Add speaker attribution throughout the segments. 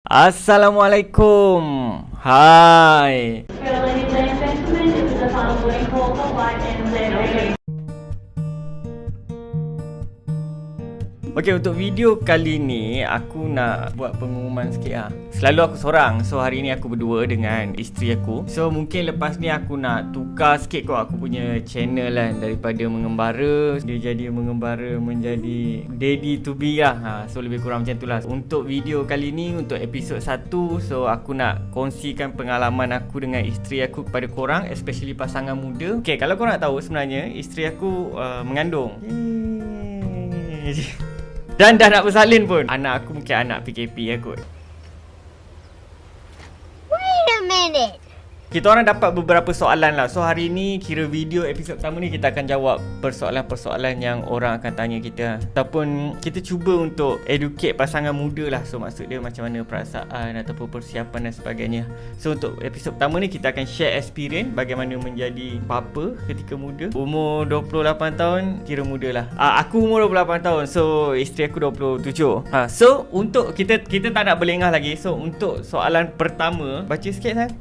Speaker 1: Assalamualaikum. Hai.
Speaker 2: Ladies and gentlemen, this is the following call for flight and
Speaker 1: Okey, untuk video kali ni aku nak buat pengumuman sikit lah. Selalu aku seorang, so hari ni aku berdua dengan isteri aku. So mungkin lepas ni aku nak tukar sikit kot aku punya channel kan. Daripada mengembara, dia jadi mengembara menjadi daddy to be lah. So lebih kurang macam tu lah. Untuk video kali ni, untuk episod 1, so aku nak kongsikan pengalaman aku dengan isteri aku kepada korang, especially pasangan muda. Okey, kalau korang nak tahu, sebenarnya isteri aku mengandung. Dan dah nak bersalin pun. Anak aku mungkin anak PKP kot.
Speaker 3: Wait a minute.
Speaker 1: Kita orang dapat beberapa soalan lah. So hari ni kira video episod pertama ni kita akan jawab persoalan-persoalan yang orang akan tanya kita. Ataupun kita cuba untuk educate pasangan muda lah. So maksud dia macam mana perasaan ataupun persiapan dan sebagainya. So untuk episod pertama ni kita akan share experience bagaimana menjadi bapa ketika muda. Umur 28 tahun kira muda lah. Aku umur 28 tahun. So isteri aku 27. So untuk kita tak nak berlengah lagi. So untuk soalan pertama, baca sikit kan?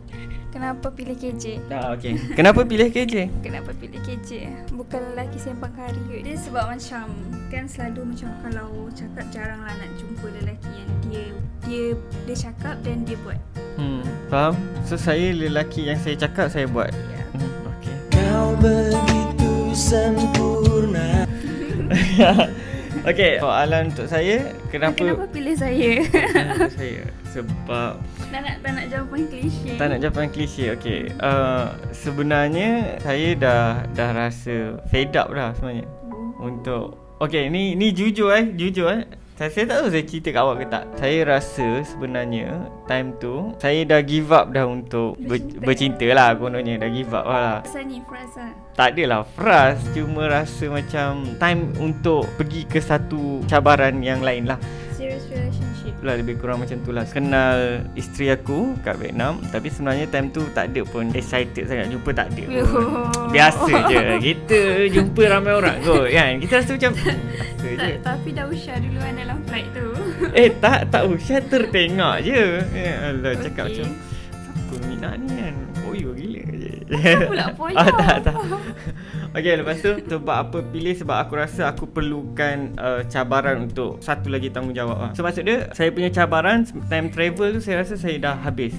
Speaker 4: Kenapa pilih KJ?
Speaker 1: Okey. Kenapa pilih KJ?
Speaker 4: Kenapa pilih KJ? Bukan lelaki sembang hari ke? Dia sebab macam kan selalu macam kalau cakap jarang lah nak jumpa lelaki yang dia cakap dan dia buat.
Speaker 1: Faham? So saya lelaki yang saya cakap saya buat.
Speaker 4: Ya.
Speaker 1: Okey.
Speaker 5: Kau begitu sempurna.
Speaker 1: Okey, soalan untuk saya, kenapa
Speaker 4: pilih saya?
Speaker 1: kenapa saya? Sebab
Speaker 4: tak nak jawapan klise.
Speaker 1: tak nak jawapan klise. Okey. Sebenarnya saya dah rasa fed up dah sebenarnya. Untuk okey, ni jujur. Saya tak tahu saya cerita kat awak ke tak. Saya rasa sebenarnya time tu saya dah give up dah untuk bercinta lah kononnya. Dah give up lah.
Speaker 4: Pasal ni frasa.
Speaker 1: Tak adalah frust, cuma rasa macam time untuk pergi ke satu cabaran yang lain lah.
Speaker 4: Serious relationship.
Speaker 1: Lah lebih kurang macam tu lah. Kenal isteri aku kat Vietnam, tapi sebenarnya time tu tak ada pun excited sangat. Jumpa tak ada pun. Biasa je. Kita jumpa ramai orang kot kan. Kita rasa macam biasa je.
Speaker 4: Tapi dah usah duluan dalam flight tu.
Speaker 1: Tak usah tertengok je. Alah cakap
Speaker 4: Okay.
Speaker 1: macam siapa minat ni kan. Poyo gila je.
Speaker 4: Pula poyo.
Speaker 1: Tak. Okey, lepas tu sebab apa pilih, sebab aku rasa aku perlukan cabaran untuk satu lagi tanggungjawab lah. So maksud dia, saya punya cabaran time travel tu saya rasa saya dah habis.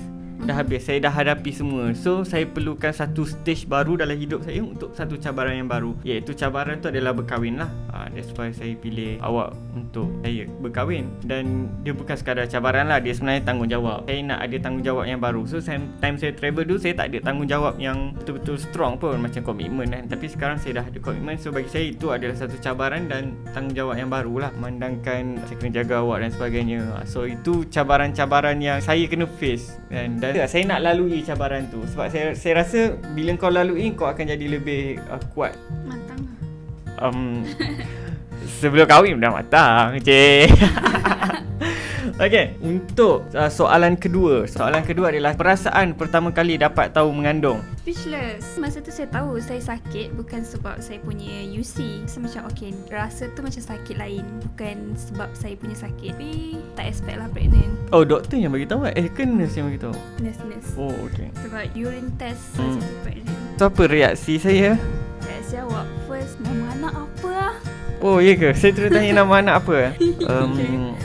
Speaker 1: Saya dah hadapi semua. So saya perlukan satu stage baru dalam hidup saya untuk satu cabaran yang baru, iaitu cabaran tu adalah berkahwin lah. That's why saya pilih awak untuk saya berkahwin. Dan dia bukan sekadar cabaran lah, dia sebenarnya tanggungjawab. Saya nak ada tanggungjawab yang baru. So time saya travel dulu, saya tak ada tanggungjawab yang betul-betul strong pun, macam komitmen kan. Tapi sekarang saya dah ada komitmen. So bagi saya itu adalah satu cabaran dan tanggungjawab yang baru lah. Memandangkan saya kena jaga awak dan sebagainya. So itu cabaran-cabaran yang saya kena face. Dan saya nak lalui cabaran tu. Sebab saya rasa bila kau lalui, kau akan jadi lebih kuat.
Speaker 4: Matang.
Speaker 1: Sebelum kahwin dah matang. Okey, untuk soalan kedua. Soalan kedua adalah perasaan pertama kali dapat tahu mengandung.
Speaker 4: Speechless. Masa tu saya tahu saya sakit bukan sebab saya punya UC. So macam okay, rasa tu macam sakit lain, bukan sebab saya punya sakit. Tapi tak expect lah pregnant.
Speaker 1: Oh, doktor yang bagi tahu ke nurse yang bagi tahu?
Speaker 4: Nurse.
Speaker 1: Oh, okey.
Speaker 4: Sebab urine test saya pregnant.
Speaker 1: So apa reaksi saya?
Speaker 4: Reaksi awak first, nama anak apa lah?
Speaker 1: Oh, ya ke? Saya terus tanya nama anak apa?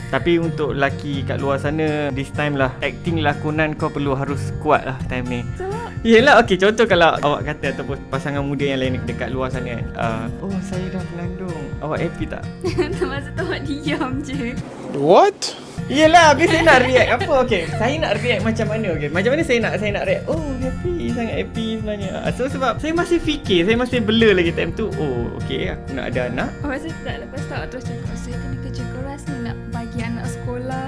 Speaker 1: Tapi untuk lelaki kat luar sana, this time lah, acting lakonan kau perlu harus kuat lah time ni.
Speaker 4: Sebab
Speaker 1: Yelah, okey, contoh kalau awak kata ataupun pasangan muda yang lain dekat luar sana kan, oh saya dah mengandung, awak happy tak?
Speaker 4: masa tu awak diam je.
Speaker 5: What?
Speaker 1: Yelah, habis saya nak react apa? Okey, saya nak react macam mana? Okey, macam mana saya nak react? Oh, happy, sangat happy sebenarnya. So sebab saya masih fikir, saya masih blur lagi time tu. Oh, okey, aku nak ada anak.
Speaker 4: Masa tu tak, lepas tu awak terus cakap saya kena kerja keras ni nak bagi anak sekolah.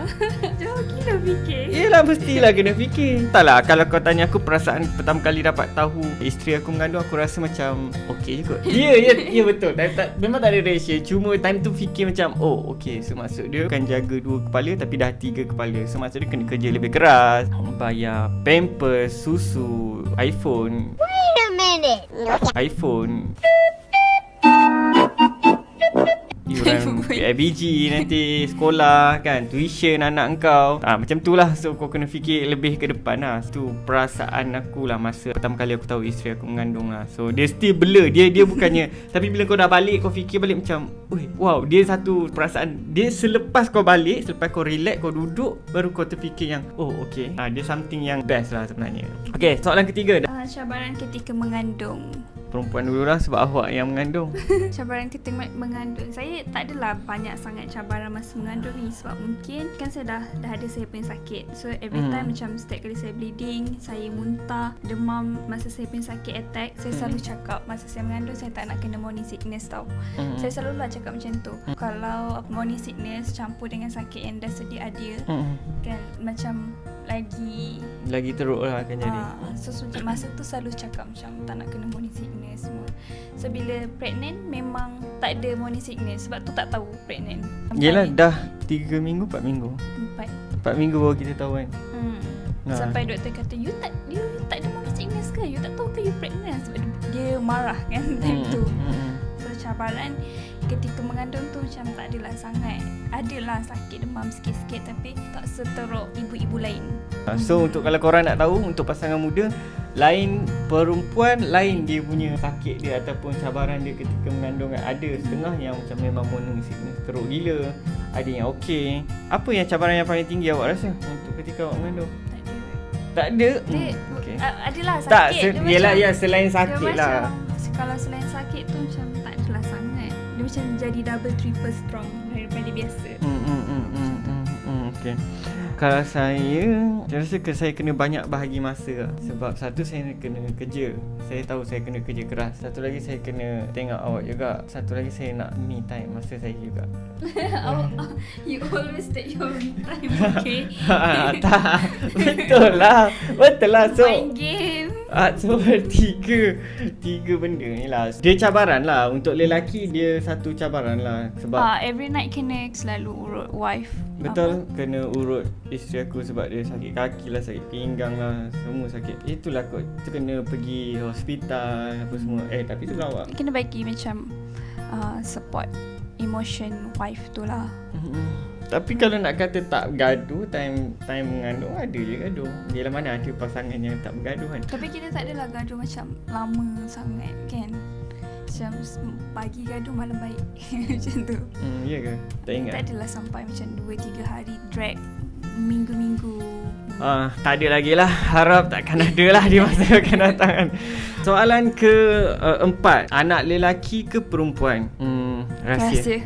Speaker 4: Jauh gila fikir.
Speaker 1: Yelah, mestilah kena fikir. Taklah, kalau kau tanya aku perasaan pertama kali dapat tahu isteri aku mengandung, aku rasa macam okey je kot. Ya betul. Memang tak ada ratio. Cuma time tu fikir macam, oh okey, so maksud dia kan jaga dua kepala tapi dah 3 kepala. So maksud dia kena kerja lebih keras, bayar pampers, susu, iPhone.
Speaker 3: Wait a minute.
Speaker 1: iPhone. Iuran PIBG nanti, sekolah kan, tuition anak kau. Macam tu lah. So kau kena fikir lebih ke depan lah. Itu perasaan aku lah masa pertama kali aku tahu isteri aku mengandung lah. So dia still blur. Dia bukannya tapi bila kau dah balik, kau fikir balik macam, wow, dia satu perasaan. Dia selepas kau balik, selepas kau relax, kau duduk, baru kau terfikir yang, oh okay, dia something yang best lah sebenarnya. Okay, soalan ketiga.
Speaker 4: Cabaran ketika mengandung.
Speaker 1: Perempuan dulu lah sebab awak yang mengandung.
Speaker 4: Cabaran ketika mengandung, saya tak adalah banyak sangat cabaran masa mengandung ni. Sebab mungkin kan saya dah ada saya punya sakit. So every time macam setiap kali saya bleeding, saya muntah, demam, masa saya punya sakit attack, saya selalu cakap masa saya mengandung saya tak nak kena morning sickness tau. Saya selalu lah cakap macam tu. Kalau morning sickness campur dengan sakit yang dah sedia ada, kan macam lagi
Speaker 1: teruk lah akan jadi.
Speaker 4: So masa tu selalu cakap macam tak nak kena morning sickness semua. So bila pregnant memang tak ada morning sickness. Sebab tu tak tahu pregnant.
Speaker 1: Yelah dah 3 minggu 4 minggu 4 minggu baru kita tahu kan.
Speaker 4: Sampai doktor kata you tak ada morning sickness ke? You tak tahu ke you pregnant? Sebab dia marah kan time tu. So cabaran ketika mengandung tu macam tak adalah sangat. Adalah sakit demam sikit-sikit tapi tak seteruk ibu-ibu lain.
Speaker 1: So untuk kalau korang nak tahu, untuk pasangan muda, lain perempuan, lain dia punya sakit dia ataupun cabaran dia ketika mengandung. Ada setengah yang macam memang morning sickness teruk gila, ada yang okey. Apa yang cabaran yang paling tinggi awak rasa untuk ketika awak mengandung? Tak ada.
Speaker 4: Okay. Adalah sakit.
Speaker 1: Tak,
Speaker 4: Yelah
Speaker 1: ya selain sakit lah.
Speaker 4: Kalau selain sakit tu macam tak adalah sangat. Dia macam jadi double triple strong daripada biasa.
Speaker 1: Okay. Kalau saya rasa saya kena banyak bahagi masa lah. Sebab satu saya kena kerja. Saya tahu saya kena kerja keras. Satu lagi saya kena tengok awak juga. Satu lagi saya nak me time masa saya juga.
Speaker 4: You always take your me time, okay?
Speaker 1: Tak. Betul lah. So
Speaker 4: main game.
Speaker 1: So tiga benda ni lah. Dia cabaran lah. Untuk lelaki dia satu cabaran lah. Sebab
Speaker 4: every night kena selalu urut wife.
Speaker 1: betul, kena urut isteri aku sebab dia sakit kaki lah, sakit pinggang lah, semua sakit. Itulah kot, tu kena pergi hospital apa semua. Tapi tu lawak.
Speaker 4: Kena bagi macam support emotion wife tu lah.
Speaker 1: Tapi kalau nak kata tak bergaduh time mengandung, ada je gaduh. Yelah mana ada pasangan yang tak bergaduh kan.
Speaker 4: Tapi kita tak adalah gaduh macam lama sangat kan. Macam pagi gaduh malam baik. Macam tu.
Speaker 1: Ya ke? Tak ingat.
Speaker 4: Tak adalah sampai macam 2-3 hari drag minggu-minggu.
Speaker 1: Tak ada lagi lah. Harap takkan ada lah di masa akan datang kan. Soalan ke-4, anak lelaki ke perempuan? Rahsia.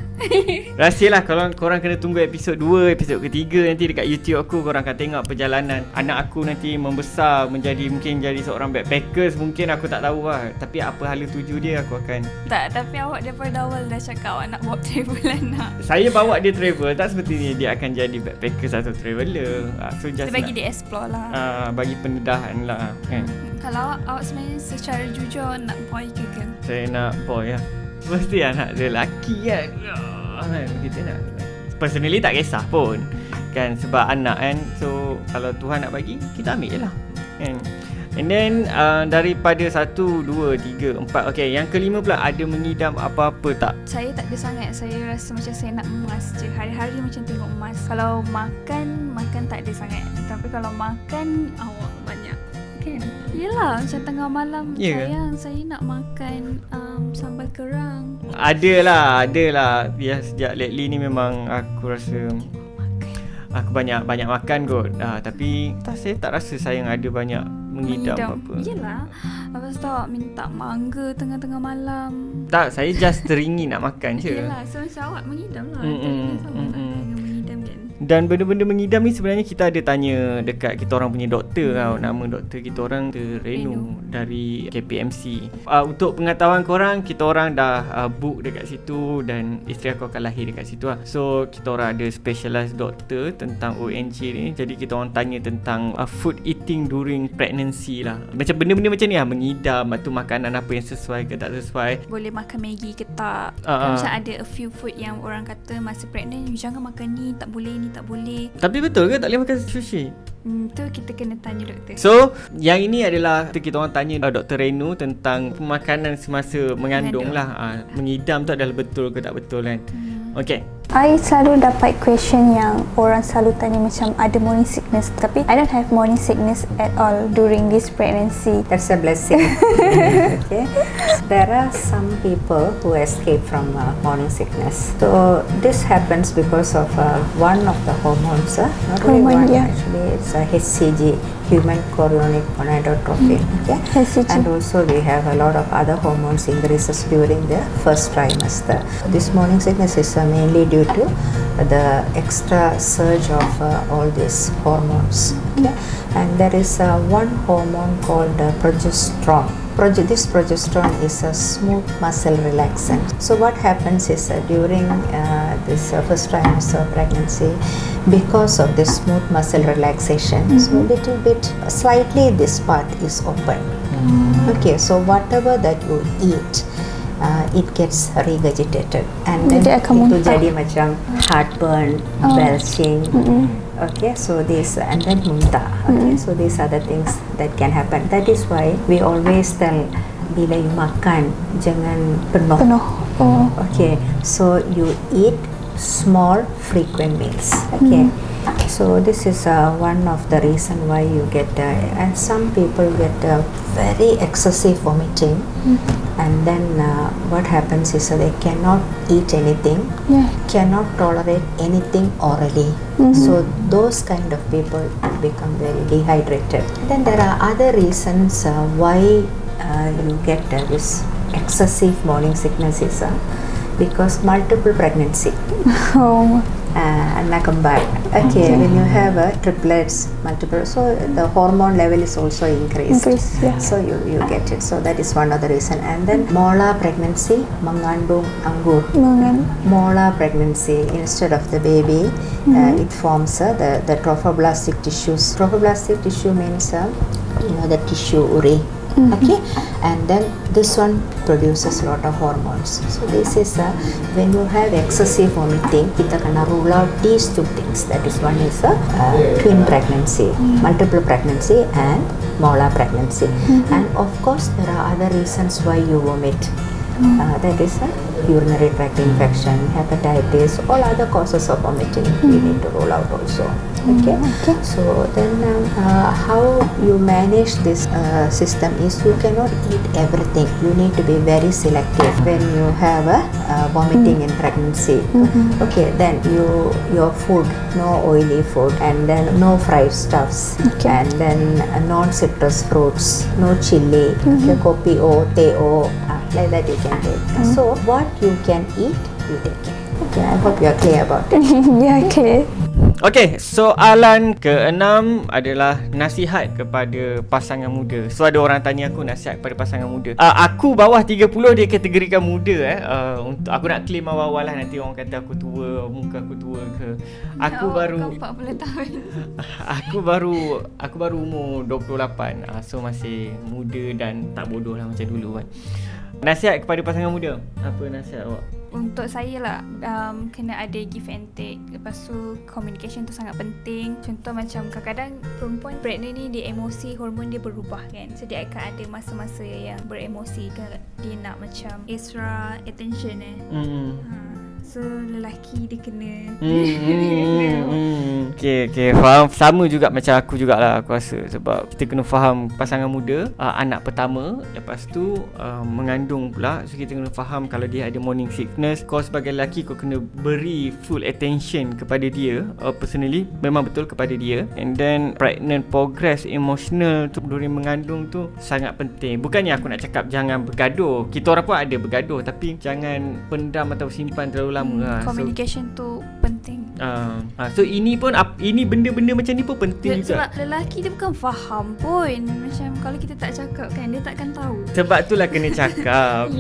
Speaker 1: Rahsia lah. Kalau korang kena tunggu episod 2, episod ke-3 nanti dekat YouTube aku, korang akan tengok perjalanan anak aku nanti membesar mungkin jadi seorang backpackers. Mungkin aku tak tahu lah. Tapi apa hala tuju dia aku akan.
Speaker 4: Tak, tapi awak daripada awal dah cakap awak nak bawa travel anak.
Speaker 1: Saya bawa dia travel, tak sepertinya dia akan jadi backpackers atau traveller. So just
Speaker 4: kita bagi dia explore lah.
Speaker 1: Bagi pendedahan lah kan.
Speaker 4: Kalau awak sebenarnya secara jujur nak boy ke girl?
Speaker 1: Saya nak boy lah. Mesti anak lelaki kan. Kita nak lelaki. Personally tak kisah pun kan, sebab anak kan. So kalau Tuhan nak bagi, kita ambil je lah kan. And then daripada 1, 2, 3, 4. Okay, yang kelima pula, ada mengidam apa-apa tak?
Speaker 4: Saya tak ada sangat. Saya rasa macam saya nak emas je. Hari-hari macam tengok emas. Kalau makan tak ada sangat. Tapi kalau makan awak banyak kan. Yelah macam tengah malam, sayang saya nak makan sambal kerang. Ada
Speaker 1: lah. Ya, sejak lately ni memang aku rasa aku banyak makan kot. Tapi saya tak rasa sayang ada banyak mengidam apa.
Speaker 4: Yelah. Lepas tu awak minta mangga tengah-tengah malam.
Speaker 1: Tak, saya just teringin nak makan je.
Speaker 4: Yelah, so macam awak mengidam lah. Teringin sama dengan mengidam kan.
Speaker 1: Dan benda-benda mengidam ni sebenarnya kita ada tanya dekat kita orang punya doktor tau. Nama doktor kita orang Renu dari KPMC. Untuk pengetahuan korang, kita orang dah book dekat situ dan isteri aku akan lahir dekat situ lah. So kita orang ada specialized doktor tentang ONG ni. Jadi kita orang tanya tentang food eating during pregnancy lah. Macam benda-benda macam ni lah, mengidam atau makanan apa yang sesuai ke tak sesuai.
Speaker 4: Boleh makan Maggi ke tak. Macam ada a few food yang orang kata masa pregnant you jangan makan ni, tak boleh ni, tak boleh.
Speaker 1: Tapi betul ke tak boleh makan sushi?
Speaker 4: Tu kita kena tanya doktor.
Speaker 1: So yang ini adalah kita orang tanya Dr. Renu tentang pemakanan semasa mengandung lah. Mengidam tu adalah betul ke tak betul kan. Okay.
Speaker 6: I selalu dapat question yang orang selalu tanya macam ada morning sickness, tapi I don't have morning sickness at all during this pregnancy.
Speaker 7: That's a blessing. Okay. There are some people who escape from morning sickness. So this happens because of one of the hormones. Not only
Speaker 6: Hormone,
Speaker 7: one,
Speaker 6: yeah.
Speaker 7: actually, it's a HCG, human chorionic gonadotropin. Okay.
Speaker 6: HCG.
Speaker 7: And also we have a lot of other hormones increases during the first trimester. This morning sickness is mainly due to the extra surge of all these hormones. Okay. And there is one hormone called progesterone. This progesterone is a smooth muscle relaxant. So what happens is during this first trimester of pregnancy, because of this smooth muscle relaxation, so little bit, slightly this part is open. Okay, so whatever that you eat, it gets regurgitated, and then
Speaker 6: Jadi akan
Speaker 7: itu
Speaker 6: muntah.
Speaker 7: jadi macam heartburn, belching. Okay, so this, and then muntah. Okay, so these are the things that can happen. That is why we always tell, bila you makan jangan penuh.
Speaker 6: Penuh. Oh.
Speaker 7: Okay, so you eat small frequent meals. Okay, so this is one of the reason why you get and some people get very excessive vomiting, and then what happens is they cannot eat anything,
Speaker 6: Yeah.
Speaker 7: cannot tolerate anything orally. So those kind of people become very dehydrated. Then there are other reasons why you get this excessive morning sickness is because multiple pregnancy.
Speaker 6: Oh.
Speaker 7: Anak kembar. Okay, when you have triplets, multiple, so the hormone level is also increased.
Speaker 6: Yeah.
Speaker 7: So you get it. So that is one of the reason. And then molar pregnancy, mengandung anggur. Molar pregnancy, instead of the baby, it forms the trophoblastic tissues. Trophoblastic tissue means the tissue uri. Okay, and then this one produces a lot of hormones. So this is when you have excessive vomiting, kita kena rule out these two things. That is, one is twin pregnancy, multiple pregnancy, and molar pregnancy. And of course there are other reasons why you vomit. That is urinary tract infection, hepatitis, all other causes of vomiting we need to rule out also. Okay. So then how you manage this system is you cannot eat everything. You need to be very selective when you have vomiting in pregnancy. Okay, then your food, no oily food, and then no fried stuffs, and then non-citrus fruits, no chili, kopi o, teh o, like that you can take. So what you can eat, you take it. Okay, I hope you are clear about it.
Speaker 6: Yeah, okay.
Speaker 1: Okay, soalan ke-6 adalah nasihat kepada pasangan muda. So ada orang tanya aku nasihat kepada pasangan muda. Aku bawah 30 dia kategorikan muda untuk aku nak claim awal-awal lah, nanti orang kata aku tua, muka aku tua ke. Aku baru
Speaker 4: Kau 40 tahun.
Speaker 1: aku baru umur 28. So masih muda dan tak bodoh lah macam dulu kan. Nasihat kepada pasangan muda, apa nasihat awak?
Speaker 4: Untuk saya lah, kena ada give and take. Lepas tu communication tu sangat penting. Contoh macam kadang-kadang perempuan pregnant ni dia emosi, hormon dia berubah kan. So dia akan ada masa-masa yang beremosi kan. Dia nak macam extra attention So lelaki dia kena
Speaker 1: Okay, faham. Sama juga macam aku jugalah aku rasa. Sebab kita kena faham pasangan muda, anak pertama, lepas tu mengandung pula. So kita kena faham kalau dia ada morning sickness, kau sebagai lelaki kau kena beri full attention kepada dia. Personally memang betul kepada dia. And then pregnant progress emotional tu during mengandung tu sangat penting. Bukannya aku nak cakap jangan bergaduh, kita orang pun ada bergaduh, tapi jangan pendam atau simpan terlalu lama lah.
Speaker 4: communication tu penting.
Speaker 1: So ini pun ini benda-benda macam ni pun penting juga.
Speaker 4: Sebab lelaki dia bukan faham pun. Macam kalau kita tak cakap kan, dia takkan tahu.
Speaker 1: Sebab itulah kena cakap.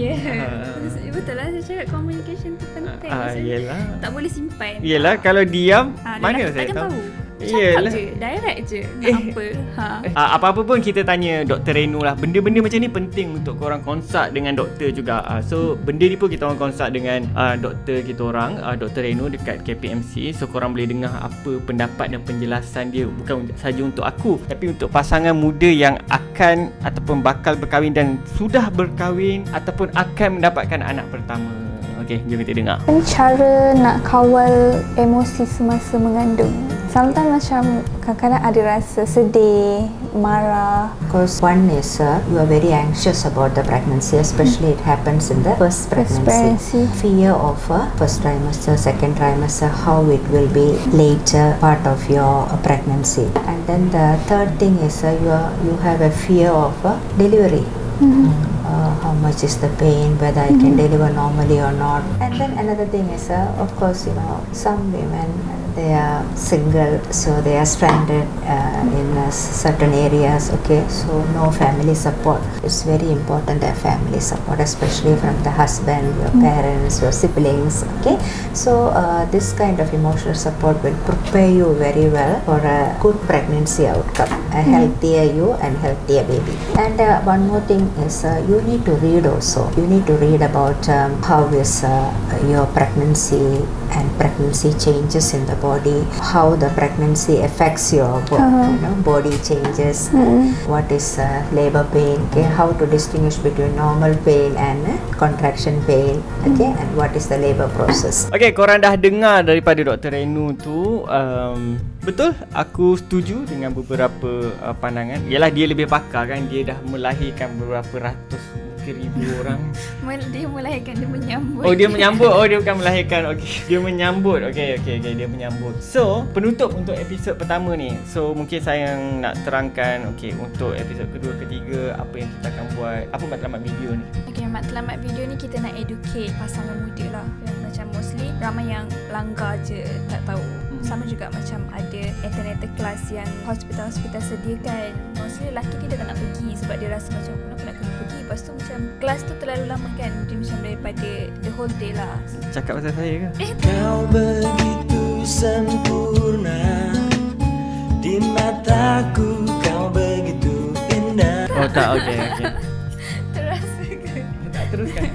Speaker 4: Betul lah, saya cakap communication tu penting. Maksudnya
Speaker 1: Yelah.
Speaker 4: tak boleh simpan.
Speaker 1: Yelah, kalau diam mana
Speaker 4: lelaki
Speaker 1: saya
Speaker 4: takkan
Speaker 1: tahu.
Speaker 4: Cakap
Speaker 1: Yelah.
Speaker 4: je, direct je. Nak apa.
Speaker 1: Apa-apa pun kita tanya Dr. Renu lah. Benda-benda macam ni penting untuk korang consult dengan doktor juga. So benda ni pun kita orang consult dengan doktor kita orang, Dr. Renu dekat KPMC. So korang boleh dengar apa pendapat dan penjelasan dia, bukan saja untuk aku, tapi untuk pasangan muda yang akan ataupun bakal berkahwin dan sudah berkahwin ataupun akan mendapatkan anak pertama. Okay, jom kita dengar.
Speaker 6: Cara nak kawal emosi semasa mengandung. Sometimes macam kadang-kadang ada rasa sedih, marah.
Speaker 7: Because one is you are very anxious about the pregnancy, especially it happens in the first pregnancy. Fear of first trimester, second trimester, how it will be later part of your pregnancy. And then the third thing is you have a fear of delivery. How much is the pain, whether I can deliver normally or not. And then another thing is of course, you know, some women, they are single, so they are stranded in certain areas. Okay, so no family support. It's very important to have family support, especially from the husband, your parents, your siblings. Okay, so this kind of emotional support will prepare you very well for a good pregnancy outcome, a healthier you and healthier baby. And one more thing is you need to read also. You need to read about how is your pregnancy and pregnancy changes in the body, how the pregnancy affects your body changes, what is labor pain, okay, how to distinguish between normal pain and contraction pain, okay, and what is the labor process.
Speaker 1: Okay, korang dah dengar daripada Dr. Renu tu. Betul, aku setuju dengan beberapa pandangan. Yalah, dia lebih pakar kan, dia dah melahirkan beberapa ratus ribu orang.
Speaker 4: Dia melahirkan, dia menyambut.
Speaker 1: Oh, dia menyambut. Oh, dia bukan melahirkan. Okey, dia menyambut. Okey, dia menyambut. So, penutup untuk episod pertama ni. So, mungkin saya nak terangkan untuk episod kedua, ketiga, apa yang kita akan buat. Apa matlamat video ni?
Speaker 4: Okay, matlamat video ni kita nak educate pasangan muda lah. Yang macam mostly ramai yang langgar je, tak tahu. Sama juga macam ada antenatal class yang hospital-hospital sediakan. Mostly lelaki ni dia tak nak pergi sebab dia rasa macam kenapa nak kena pergi. Lepas tu macam kelas tu terlalu lama kan. Dia macam daripada the whole day lah.
Speaker 1: Cakap pasal saya ke?
Speaker 5: Kau begitu sempurna, di mataku kau begitu indah.
Speaker 1: Oh tak, okey.
Speaker 4: Terasa ke?
Speaker 1: Tak teruskan.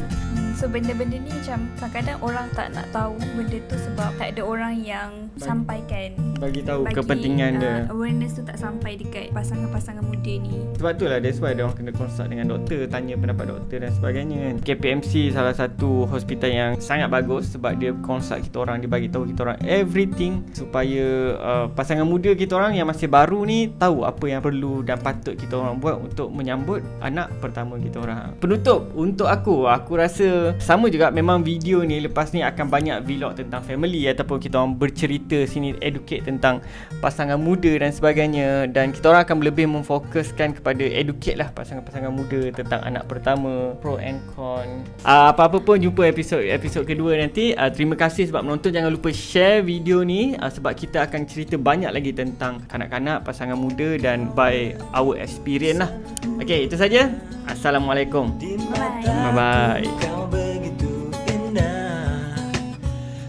Speaker 4: So benda-benda ni macam kadang-kadang orang tak nak tahu benda tu sebab tak ada orang yang sampaikan.
Speaker 1: Bagi tahu kepentingan dia.
Speaker 4: Awareness tu tak sampai dekat pasangan-pasangan muda ni.
Speaker 1: Sebab tu lah, that's why dia orang kena consult dengan doktor, tanya pendapat doktor dan sebagainya kan. KPMC salah satu hospital yang sangat bagus sebab dia consult kita orang, dia bagi tahu kita orang everything supaya pasangan muda kita orang yang masih baru ni tahu apa yang perlu dan patut kita orang buat untuk menyambut anak pertama kita orang. Penutup untuk aku rasa sama juga. Memang video ni lepas ni akan banyak vlog tentang family ataupun kita orang bercerita sini, educate tentang pasangan muda dan sebagainya, dan kita orang akan lebih memfokuskan kepada educate lah pasangan-pasangan muda tentang anak pertama, pro and con. Apa-apa pun jumpa episod kedua nanti. Terima kasih sebab menonton. Jangan lupa share video ni sebab kita akan cerita banyak lagi tentang kanak-kanak, pasangan muda dan by our experience lah. Okay, itu saja. Assalamualaikum. Bye-bye.
Speaker 5: Kau begitu indah,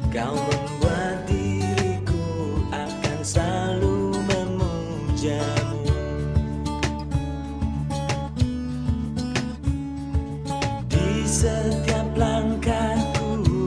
Speaker 5: kau membuat diriku akan selalu memujamu. Di setiap